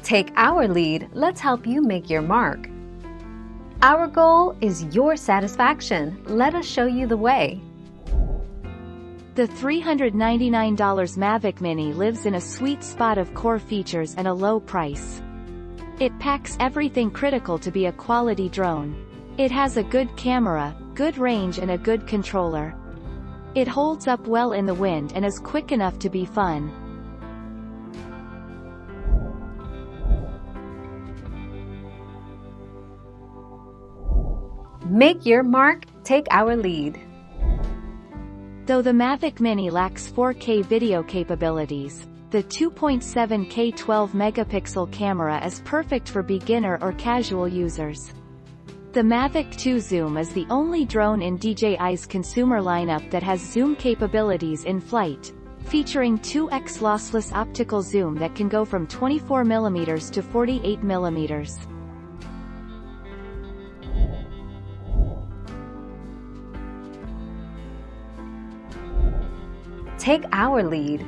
Take our lead, let's help you make your mark. Our goal is your satisfaction. Let us show you the way. The $399 Mavic Mini lives in a sweet spot of core features and a low price. It packs everything critical to be a quality drone. It has a good camera, good range and a good controller. It holds up well in the wind and is quick enough to be fun. Make your mark, take our lead. Though the Mavic Mini lacks 4K video capabilities, the 2.7K 12-megapixel camera is perfect for beginner or casual users. The Mavic 2 Zoom is the only drone in DJI's consumer lineup that has zoom capabilities in flight, featuring 2x lossless optical zoom that can go from 24mm to 48mm. Take our lead.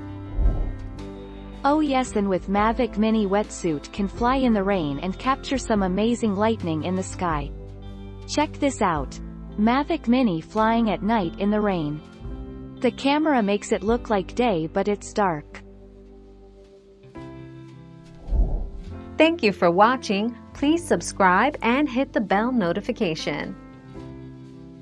Oh yes, and with Mavic Mini wetsuit can fly in the rain and capture some amazing lightning in the sky. Check this out. Mavic Mini flying at night in the rain. The camera makes it look like day but it's dark. Thank you for watching. Please subscribe and hit the bell notification.